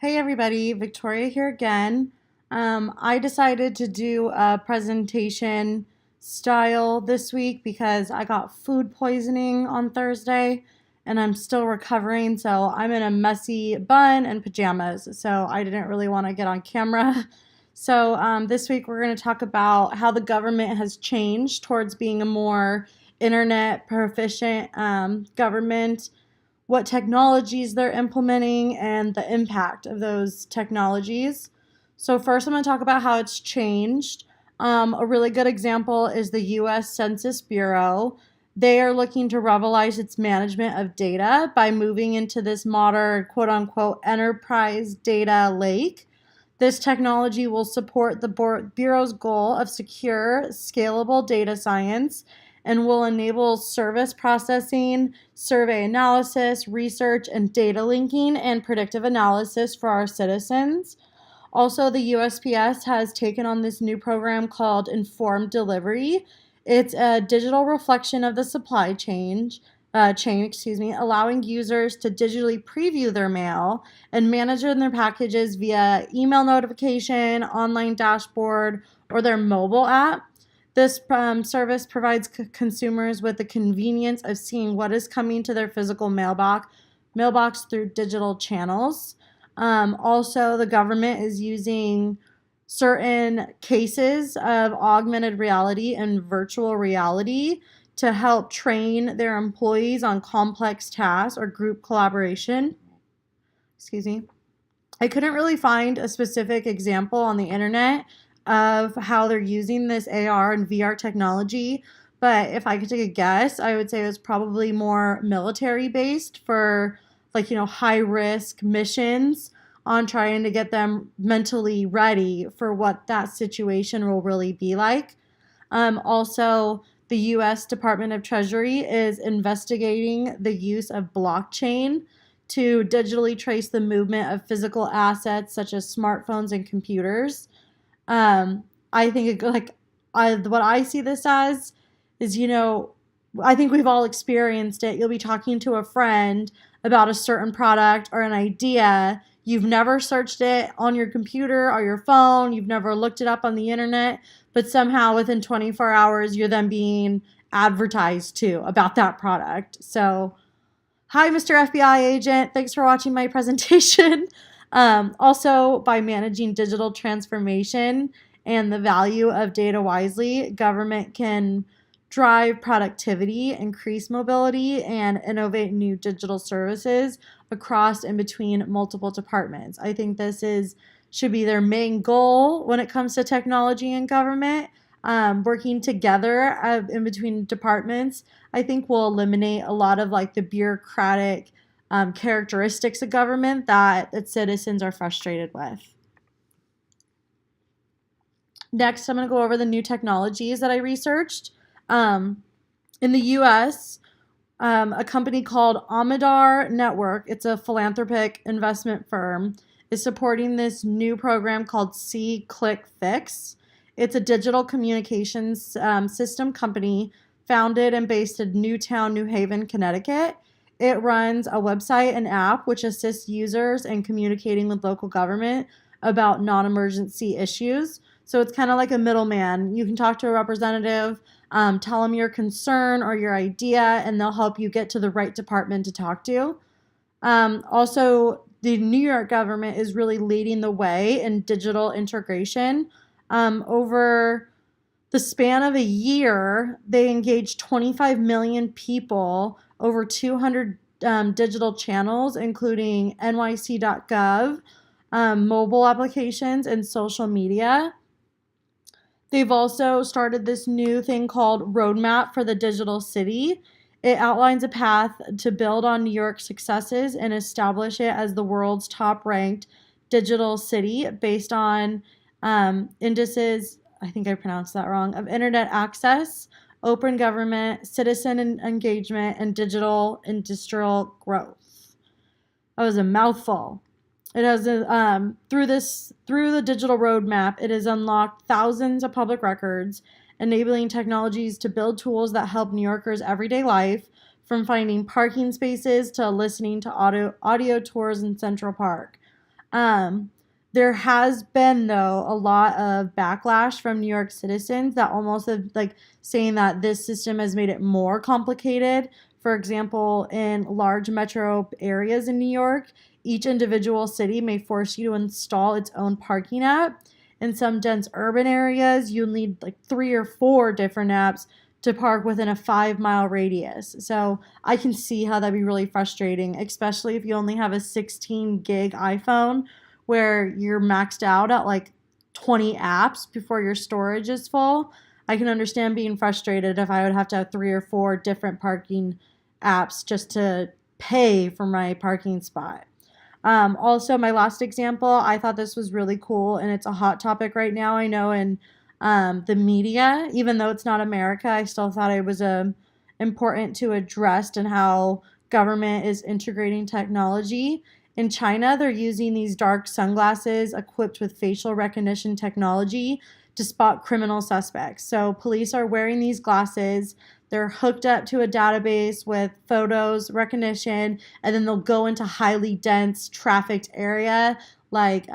Hey everybody, Victoria here again. I decided to do a presentation style this week because I got food poisoning on Thursday and I'm still recovering. So I'm in a messy bun and pajamas. So I didn't really want to get on camera. So this week we're going to talk about how the government has changed towards being a more internet proficient government, what technologies they're implementing, and the impact of those technologies. So, first, I'm going to talk about how it's changed. A really good example is the US Census Bureau. They are looking to revitalize its management of data by moving into this modern, quote unquote, enterprise data lake. This technology will support the Bureau's goal of secure, scalable data science and will enable service processing, survey analysis, research, and data linking and predictive analysis for our citizens. Also, the USPS has taken on this new program called Informed Delivery. It's a digital reflection of the supply chain, allowing users to digitally preview their mail and manage their packages via email notification, online dashboard, or their mobile app. This service provides consumers with the convenience of seeing what is coming to their physical mailbox through digital channels. Also, the government is using certain cases of augmented reality and virtual reality to help train their employees on complex tasks or group collaboration. Excuse me. I couldn't really find a specific example on the internet of how they're using this AR and VR technology, but if I could take a guess, I would say it was probably more military based for high risk missions on trying to get them mentally ready for what that situation will really be like. Also, the US Department of Treasury is investigating the use of blockchain to digitally trace the movement of physical assets such as smartphones and computers. I think what I see this as is, I think we've all experienced it. You'll be talking to a friend about a certain product or an idea. You've never searched it on your computer or your phone. You've never looked it up on the internet, but somehow within 24 hours, you're then being advertised to about that product. So, hi, Mr. FBI agent. Thanks for watching my presentation. Also, by managing digital transformation and the value of data wisely, government can drive productivity, increase mobility, and innovate new digital services across and between multiple departments. I think should be their main goal when it comes to technology and government. Working together in between departments, I think will eliminate a lot of the bureaucratic characteristics of government that its citizens are frustrated with. Next, I'm going to go over the new technologies that I researched. In the US, a company called Amadar Network, it's a philanthropic investment firm, is supporting this new program called SeeClickFix. It's a digital communications system company founded and based in Newtown, New Haven, Connecticut. It runs a website and app which assists users in communicating with local government about non-emergency issues. So it's kind of like a middleman. You can talk to a representative, tell them your concern or your idea, and they'll help you get to the right department to talk to. Also, the New York government is really leading the way in digital integration. Over the span of a year, they engaged 25 million people over 200 digital channels, including nyc.gov, mobile applications, and social media. They've also started this new thing called Roadmap for the Digital City. It outlines a path to build on New York's successes and establish it as the world's top-ranked digital city based on indices, I think I pronounced that wrong, of internet access, open government, citizen engagement, and digital industrial growth. That was a mouthful. It has through the digital roadmap, it has unlocked thousands of public records, enabling technologies to build tools that help New Yorkers' everyday life, from finding parking spaces to listening to audio tours in Central Park. Um, there has been, though, a lot of backlash from New York citizens that almost have, like, saying that this system has made it more complicated. For example, in large metro areas in New York, each individual city may force you to install its own parking app. In some dense urban areas, you'll need like 3 or 4 different apps to park within a 5 mile radius. So I can see how that'd be really frustrating, especially if you only have a 16 gig iPhone where you're maxed out at like 20 apps before your storage is full. I can understand being frustrated if I would have to have 3 or 4 different parking apps just to pay for my parking spot. Also, my last example, I thought this was really cool, and it's a hot topic right now. I know in the media, even though it's not America, I still thought it was important to address and how government is integrating technology. In China, they're using these dark sunglasses equipped with facial recognition technology to spot criminal suspects. So police are wearing these glasses. They're hooked up to a database with photos recognition, and then they'll go into highly dense trafficked area like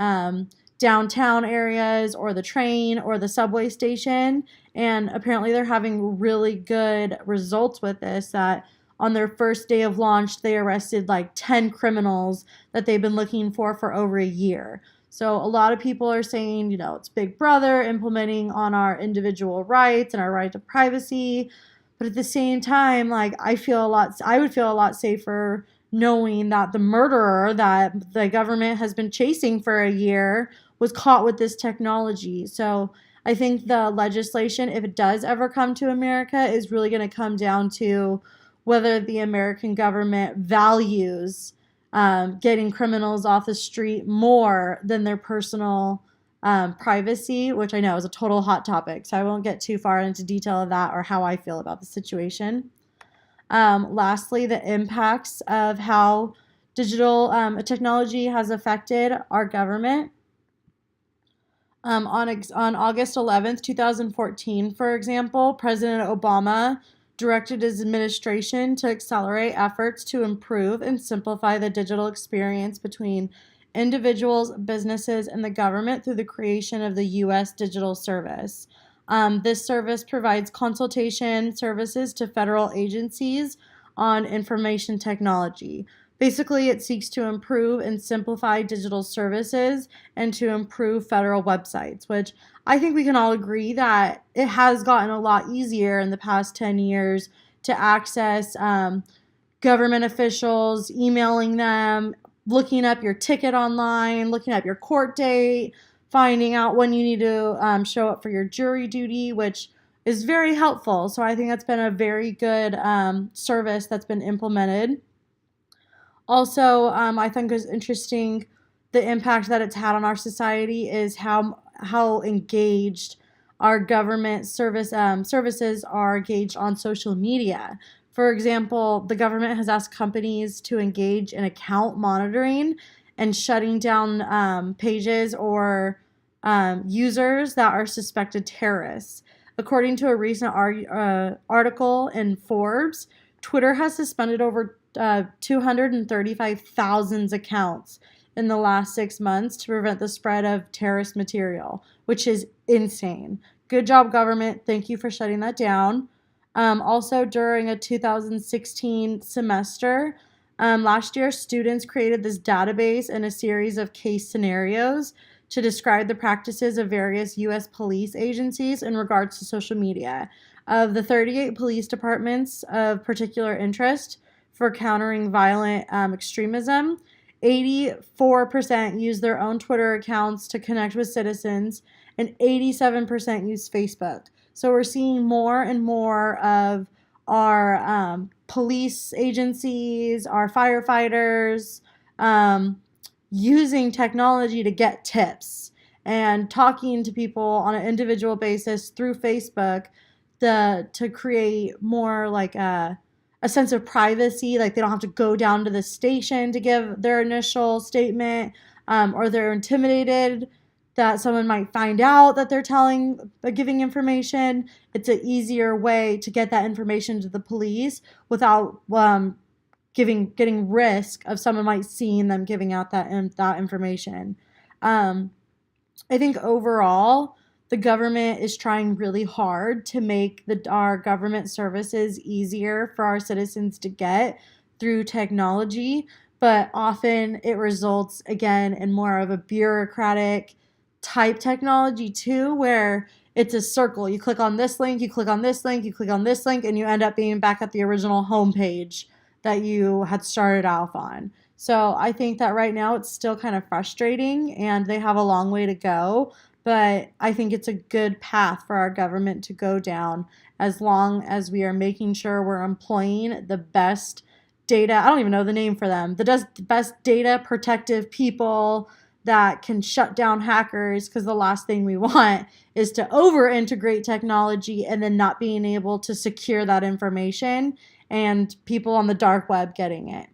downtown areas or the train or the subway station. And apparently they're having really good results with this, that on their first day of launch, they arrested like 10 criminals that they've been looking for over a year. So a lot of people are saying, it's Big Brother implementing on our individual rights and our right to privacy. But at the same time, like I would feel a lot safer knowing that the murderer that the government has been chasing for a year was caught with this technology. So I think the legislation, if it does ever come to America, is really going to come down to whether the American government values getting criminals off the street more than their personal privacy, which I know is a total hot topic, so I won't get too far into detail of that or how I feel about the situation. Lastly, the impacts of how digital technology has affected our government. On August 11th, 2014, for example, President Obama directed his administration to accelerate efforts to improve and simplify the digital experience between individuals, businesses, and the government through the creation of the U.S. Digital Service. This service provides consultation services to federal agencies on information technology. Basically, it seeks to improve and simplify digital services and to improve federal websites, which I think we can all agree that it has gotten a lot easier in the past 10 years to access government officials, emailing them, looking up your ticket online, looking up your court date, finding out when you need to show up for your jury duty, which is very helpful. So I think that's been a very good service that's been implemented. Also, I think is interesting the impact that it's had on our society is how engaged our government services are engaged on social media. For example, the government has asked companies to engage in account monitoring and shutting down pages or users that are suspected terrorists. According to a recent article in Forbes, Twitter has suspended over 235,000 accounts in the last 6 months to prevent the spread of terrorist material, which is insane. Good job, government. Thank you for shutting that down. Also, during a 2016 semester, last year, students created this database and a series of case scenarios to describe the practices of various U.S. police agencies in regards to social media. Of the 38 police departments of particular interest for countering violent extremism, 84% use their own Twitter accounts to connect with citizens, and 87% use Facebook. So we're seeing more and more of our police agencies, our firefighters, using technology to get tips and talking to people on an individual basis through Facebook to create more like a sense of privacy. Like they don't have to go down to the station to give their initial statement, or they're intimidated that someone might find out that they're giving information. It's an easier way to get that information to the police without getting risk of someone might seeing them giving out that information. Um, I think overall, the government is trying really hard to make our government services easier for our citizens to get through technology, but often it results again in more of a bureaucratic type technology too, where it's a circle. You click on this link, you click on this link, you click on this link, and you end up being back at the original homepage that you had started off on. So I think that right now it's still kind of frustrating and they have a long way to go, but I think it's a good path for our government to go down as long as we are making sure we're employing the best data. I don't even know the name for them. The best data protective people that can shut down hackers, because the last thing we want is to over integrate technology and then not being able to secure that information and people on the dark web getting it.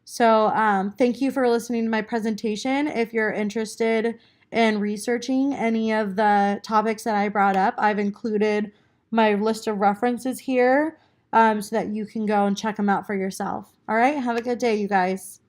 So thank you for listening to my presentation. If you're interested in researching any of the topics that I brought up, I've included my list of references here so that you can go and check them out for yourself. All right, have a good day, you guys.